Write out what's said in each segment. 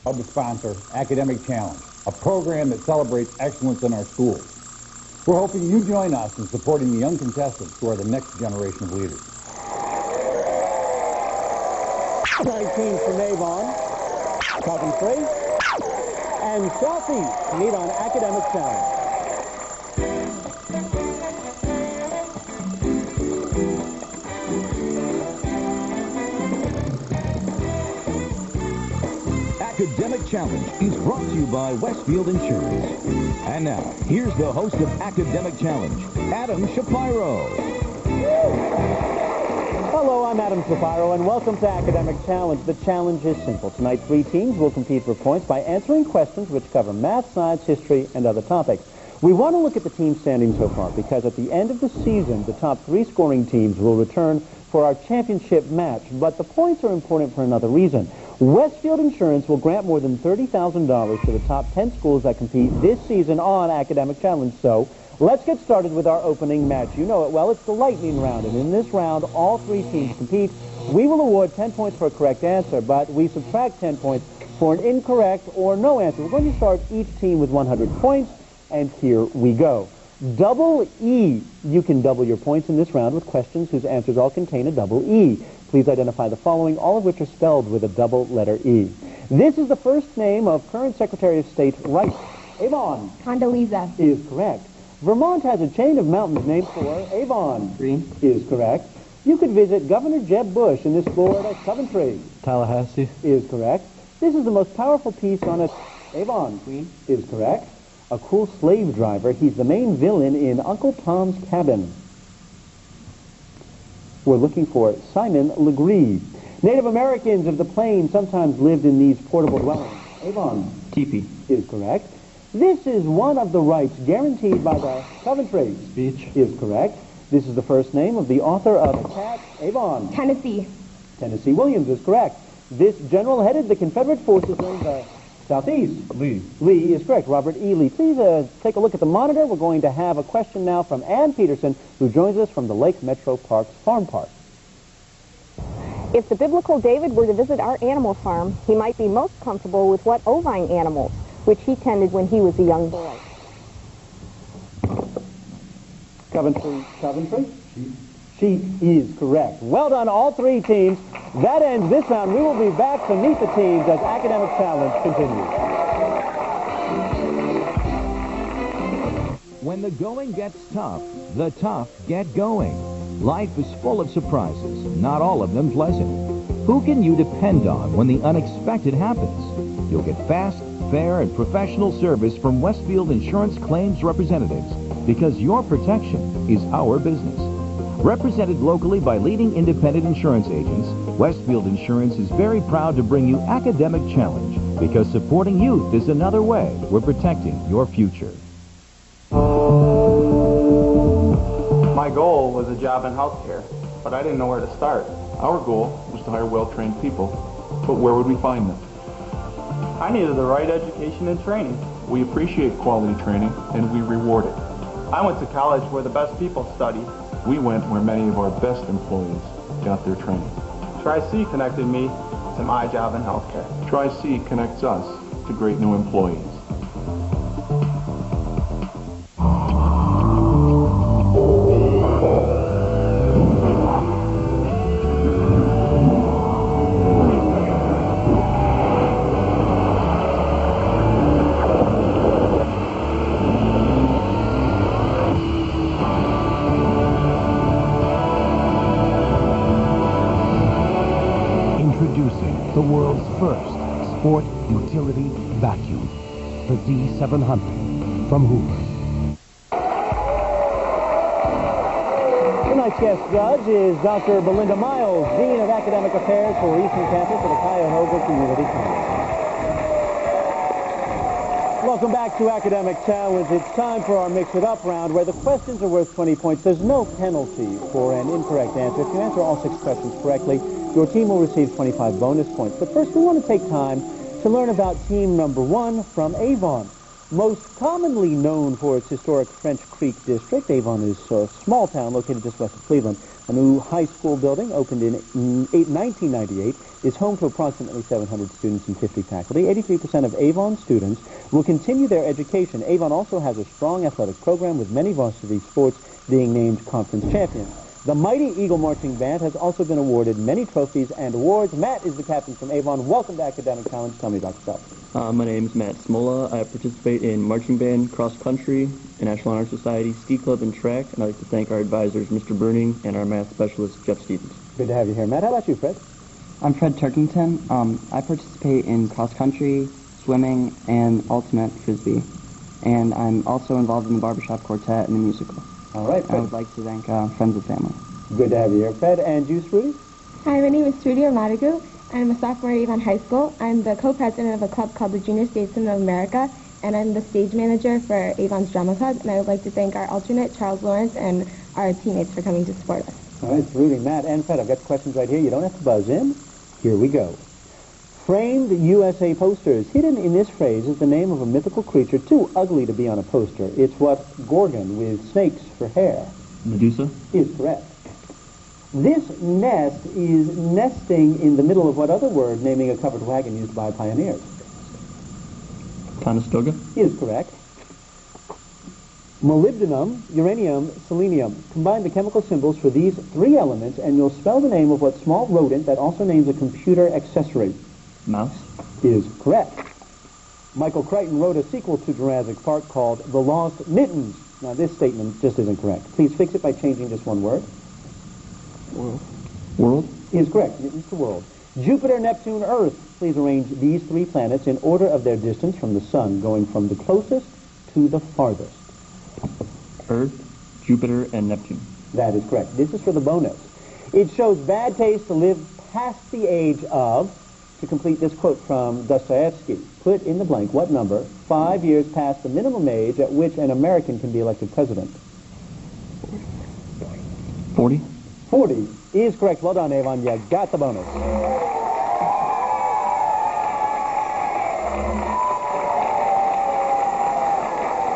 proud to sponsor Academic Challenge, a program that celebrates excellence in our schools. We're hoping you join us in supporting the young contestants who are the next generation of leaders. 19 from Avon, Coventry, and Southeast meet on Academic Challenge. Academic Challenge is brought to you by Westfield Insurance. And now, here's the host of Academic Challenge, Adam Shapiro. Hello, I'm Adam Shapiro, and welcome to Academic Challenge. The challenge is simple. Tonight, 3 teams will compete for points by answering questions which cover math, science, history, and other topics. We want to look at the team standing so far because at the end of the season, the top 3 scoring teams will return for our championship match. But the points are important for another reason. Westfield Insurance will grant more than $30,000 to the top 10 schools that compete this season on Academic Challenge. So let's get started with our opening match. You know it well. It's the lightning round. And in this round, all 3 teams compete. We will award 10 points for a correct answer, but we subtract 10 points for an incorrect or no answer. We're going to start each team with 100 points, and here we go. Double E. You can double your points in this round with questions whose answers all contain a double E. Please identify the following, all of which are spelled with a double letter E. This is the first name of current Secretary of State Rice. Avon. Condoleezza. Is correct. Vermont has a chain of mountains named for Avon. Green. Is correct. You could visit Governor Jeb Bush in this Florida Coventry. Tallahassee. Is correct. This is the most powerful piece on a Avon. Green. Is correct. A cool slave driver. He's the main villain in Uncle Tom's Cabin. We're looking for Simon Legree. Native Americans of the Plains sometimes lived in these portable dwellings. Avon. Teepee. Is correct. This is one of the rights guaranteed by the Coventry. Speech. Is correct. This is the first name of the author of A Cat. Avon. Tennessee. Tennessee Williams is correct. This general headed the Confederate forces during the Southeast. Lee. Lee is correct. Robert E. Lee. Please take a look at the monitor. We're going to have a question now from Ann Peterson, who joins us from the Lake Metro Parks Farm Park. If the biblical David were to visit our animal farm, he might be most comfortable with what ovine animals, which he tended when he was a young boy? Coventry. Sheep. Sheep is correct. Well done, all 3 teams. That ends this round. We will be back to meet the teams as Academic Challenge continues. When the going gets tough, the tough get going. Life is full of surprises, not all of them pleasant. Who can you depend on when the unexpected happens? You'll get fast, fair, and professional service from Westfield Insurance Claims Representatives because your protection is our business. Represented locally by leading independent insurance agents, Westfield Insurance is very proud to bring you Academic Challenge because supporting youth is another way we're protecting your future. My goal was a job in healthcare, but I didn't know where to start. Our goal was to hire well-trained people, but where would we find them? I needed the right education and training. We appreciate quality training, and we reward it. I went to college where the best people study. We went where many of our best employees got their training. Tri-C connected me to my job in healthcare. Tri-C connects us to great new employees. Introducing the world's first sport utility vacuum, the D700 from Hoover. Tonight's guest judge is Dr. Belinda Miles, Dean of Academic Affairs for Eastern Campus of the Cuyahoga Community College. Welcome back to Academic Challenge. It's time for our Mix It Up round where the questions are worth 20 points. There's no penalty for an incorrect answer. If you answer all 6 questions correctly, your team will receive 25 bonus points. But first, we want to take time to learn about team number 1 from Avon. Most commonly known for its historic French Creek district, Avon is a small town located just west of Cleveland. A new high school building opened in 1998 is home to approximately 700 students and 50 faculty. 83% of Avon students will continue their education. Avon also has a strong athletic program with many varsity sports being named conference champions. The mighty Eagle Marching Band has also been awarded many trophies and awards. Matt is the captain from Avon. Welcome to Academic Challenge. Tell me about yourself. My name is Matt Smola. I participate in marching band, cross country, National Honor Society, ski club, and track. And I'd like to thank our advisors, Mr. Burning, and our math specialist, Jeff Stevens. Good to have you here, Matt. How about you, Fred? I'm Fred Turkington. I participate in cross country, swimming, and ultimate frisbee. And I'm also involved in the barbershop quartet and the musical. All right, Fred. I would like to thank friends and family. Good to have you here, Fred. And you, Rudy? Hi, my name is Trudy Amadigu. I'm a sophomore at Avon High School. I'm the co-president of a club called the Junior Statesmen of America, and I'm the stage manager for Avon's Drama Club. And I would like to thank our alternate, Charles Lawrence, and our teammates for coming to support us. All right, Rudy, Matt, and Fred. I've got questions right here. You don't have to buzz in. Here we go. Framed USA posters. Hidden in this phrase is the name of a mythical creature too ugly to be on a poster. It's what Gorgon with snakes for hair. Medusa? Is correct. This nest is nesting in the middle of what other word naming a covered wagon used by pioneers? Conestoga? Is correct. Molybdenum, uranium, selenium. Combine the chemical symbols for these three elements and you'll spell the name of what small rodent that also names a computer accessory. Mouse? Is correct. Michael Crichton wrote a sequel to Jurassic Park called The Lost Mittens. Now this statement just isn't correct. Please fix it by changing just one word. World? World? Is correct. Mittens to world. Jupiter, Neptune, Earth. Please arrange these three planets in order of their distance from the sun, going from the closest to the farthest. Earth, Jupiter, and Neptune. That is correct. This is for the bonus. It shows bad taste to live past the age of, to complete this quote from Dostoevsky, put in the blank what number 5 years past the minimum age at which an American can be elected president. 40? 40 is correct. Well done, Avon. You got the bonus.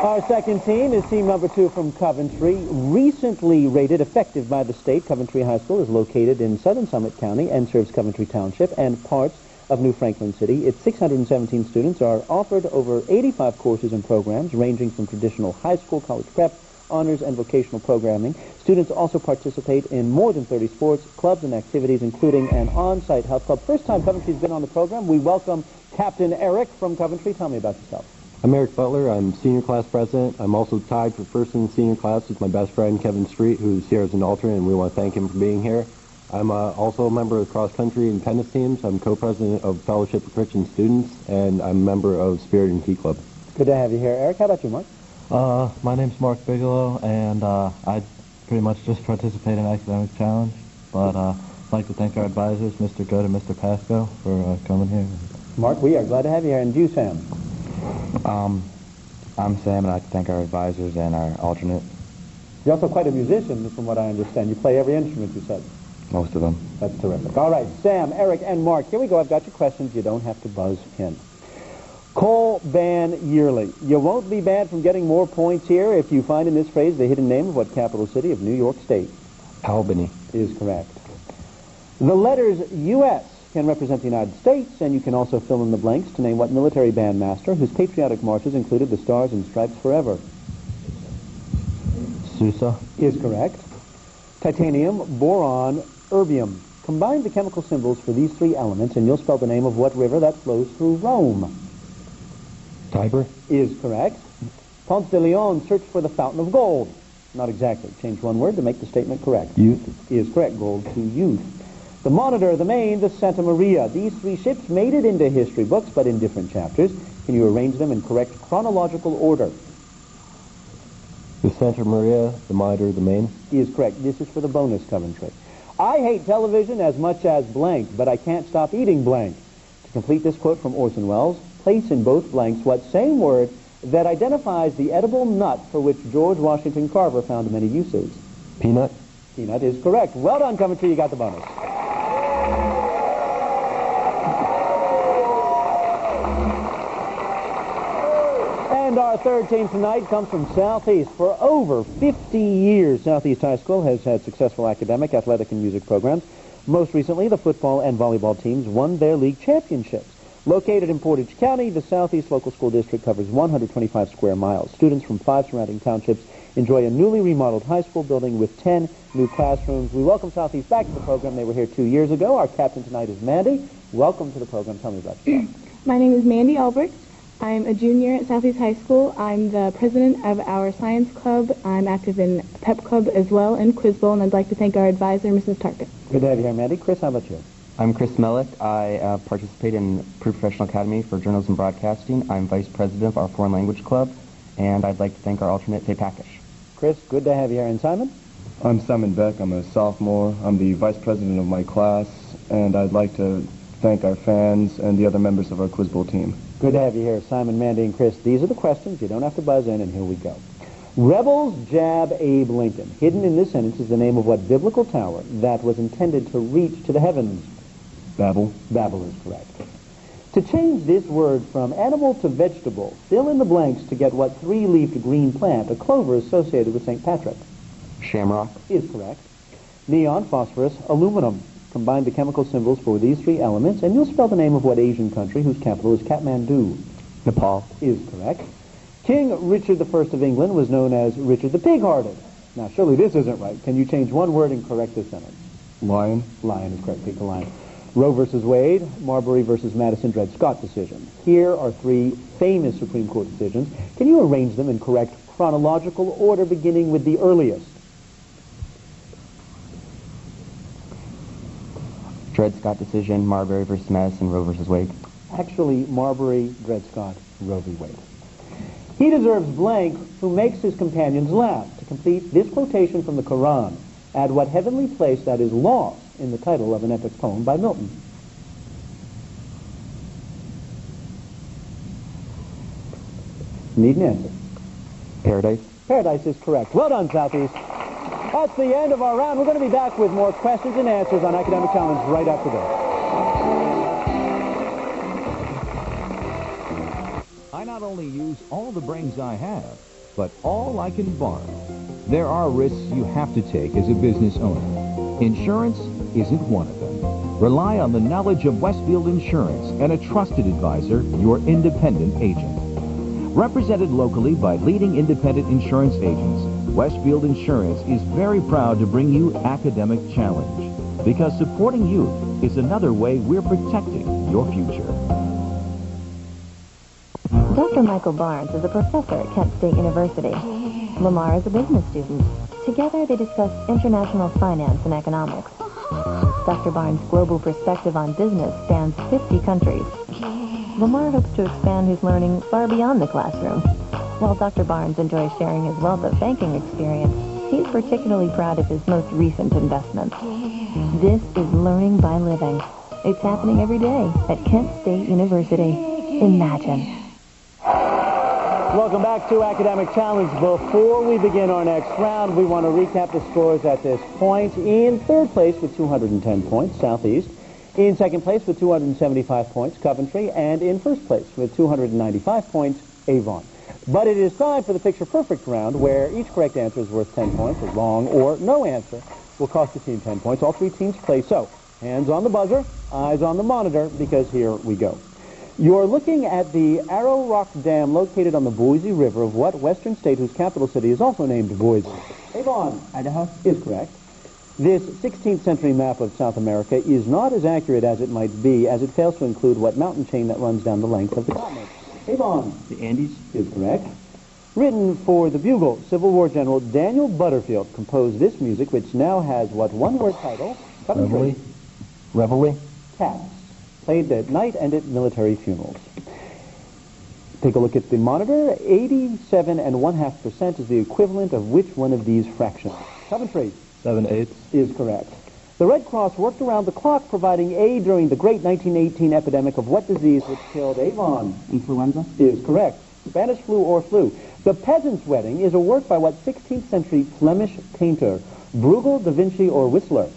Our second team is team number 2 from Coventry. Recently rated effective by the state, Coventry High School is located in southern Summit County and serves Coventry Township and parts of New Franklin City. Its 617 students are offered over 85 courses and programs ranging from traditional high school, college prep, honors, and vocational programming. Students also participate in more than 30 sports, clubs, and activities, including an on-site health club. First time Coventry's been on the program, we welcome Captain Eric from Coventry. Tell me about yourself. I'm Eric Butler. I'm senior class president. I'm also tied for first in the senior class with my best friend, Kevin Street, who's here as an alternate, and we want to thank him for being here. I'm also a member of the cross country and tennis teams. I'm co-president of Fellowship of Christian Students, and I'm a member of Spirit and Key Club. Good to have you here, Eric. How about you, Mark? My name's Mark Bigelow, and I pretty much just participate in Academic Challenge, but I'd like to thank our advisors, Mr. Good and Mr. Pasco, for coming here. Mark, we are glad to have you here. And you, Sam? I'm Sam, and I'd like to thank our advisors and our alternate. You're also quite a musician, from what I understand. You play every instrument, you said. Most of them. That's terrific. All right, Sam, Eric, and Mark, here we go. I've got your questions. You don't have to buzz in. Coal ban yearly. You won't be banned from getting more points here if you find in this phrase the hidden name of what capital city of New York State? Albany. Is correct. The letters U.S. can represent the United States, and you can also fill in the blanks to name what military bandmaster whose patriotic marches included the Stars and Stripes Forever. Sousa. Is correct. Titanium, boron, erbium. Combine the chemical symbols for these three elements, and you'll spell the name of what river that flows through Rome. Tiber. Is correct. Ponce de Leon searched for the fountain of gold. Not exactly. Change one word to make the statement correct. Youth. Is correct. Gold to youth. The Monitor, the Maine, the Santa Maria. These three ships made it into history books, but in different chapters. Can you arrange them in correct chronological order? The Santa Maria, the Monitor, the Maine. Is correct. This is for the bonus, Coventry. I hate television as much as blank, but I can't stop eating blank. To complete this quote from Orson Welles, place in both blanks what same word that identifies the edible nut for which George Washington Carver found many uses. Peanut. Peanut is correct. Well done, Coventry. You got the bonus. And And our third team tonight comes from Southeast. For over 50 years, Southeast High School has had successful academic, athletic, and music programs. Most recently, the football and volleyball teams won their league championships. Located in Portage County, the Southeast Local School District covers 125 square miles. Students from 5 surrounding townships enjoy a newly remodeled high school building with 10 new classrooms. We welcome Southeast back to the program. They were here 2 years ago. Our captain tonight is Mandy. Welcome to the program. Tell me about yourself. My name is Mandy Albrecht. I'm a junior at Southeast High School. I'm the president of our science club. I'm active in Pep Club as well and Quiz Bowl, and I'd like to thank our advisor, Mrs. Tarkin. Good to have you here, Mandy. Chris, how about you? I'm Chris Mellick. I participate in Pre-Professional Academy for Journalism and Broadcasting. I'm vice president of our foreign language club, and I'd like to thank our alternate, Faye Packish. Chris, good to have you here. And Simon? I'm Simon Beck. I'm a sophomore. I'm the vice president of my class, and I'd like to thank our fans and the other members of our Quiz Bowl team. Good to have you here, Simon, Mandy, and Chris. These are the questions. You don't have to buzz in, and here we go. Rebels jab Abe Lincoln. Hidden in this sentence is the name of what biblical tower that was intended to reach to the heavens? Babel. Babel is correct. To change this word from animal to vegetable, fill in the blanks to get what three-leafed green plant, a clover associated with St. Patrick? Shamrock. Is correct. Neon, phosphorus, aluminum. Combine the chemical symbols for these three elements, and you'll spell the name of what Asian country whose capital is Kathmandu? Nepal. Is correct. King Richard I of England was known as Richard the Pig-Hearted. Now, surely this isn't right. Can you change one word and correct this sentence? Lion. Lion is correct. Take the lion. Roe versus Wade, Marbury versus Madison, Dred Scott decision. Here are 3 famous Supreme Court decisions. Can you arrange them in correct chronological order, beginning with the earliest? Dred Scott decision, Marbury versus Madison, Roe versus Wade. Actually, Marbury, Dred Scott, Roe v. Wade. He deserves blank who makes his companions laugh. To complete this quotation from the Quran, add what heavenly place that is lost in the title of an epic poem by Milton. Need an answer. Paradise. Paradise is correct. Well done, Southeast. That's the end of our round. We're going to be back with more questions and answers on Academic Challenge right after this. I not only use all the brains I have, but all I can borrow. There are risks you have to take as a business owner. Insurance isn't one of them. Rely on the knowledge of Westfield Insurance and a trusted advisor, your independent agent. Represented locally by leading independent insurance agents, Westfield Insurance is very proud to bring you Academic Challenge, because supporting youth is another way we're protecting your future. Dr. Michael Barnes is a professor at Kent State University. Lamar is a business student. Together they discuss international finance and economics. Dr. Barnes' global perspective on business spans 50 countries. Lamar hopes to expand his learning far beyond the classroom. While Dr. Barnes enjoys sharing his wealth of banking experience, he's particularly proud of his most recent investments. This is learning by living. It's happening every day at Kent State University. Imagine. Welcome back to Academic Challenge. Before we begin our next round, we want to recap the scores at this point. In third place with 210 points, Southeast. In second place with 275 points, Coventry. And in first place with 295 points, Avon. But it is time for the picture-perfect round, where each correct answer is worth 10 points. A wrong or no answer will cost the team 10 points. All 3 teams play so. Hands on the buzzer, eyes on the monitor, because here we go. You're looking at the Arrow Rock Dam located on the Boise River of what western state whose capital city is also named Boise? Avon. Idaho. Is correct. This 16th century map of South America is not as accurate as it might be, as it fails to include what mountain chain that runs down the length of the continent. Avon. The Andes. Is correct. Written for the Bugle, Civil War General Daniel Butterfield composed this music, which now has what one-word title? Reveille. Reveille. Cats. Played at night and at military funerals. Take a look at the monitor. 87.5% is the equivalent of which one of these fractions? Coventry. 7/8 is correct. The Red Cross worked around the clock providing aid during the great 1918 epidemic of what disease which killed Avon? Influenza. Is correct. Spanish flu or flu. The Peasant's Wedding is a work by what 16th century Flemish painter? Bruegel, Da Vinci, or Whistler?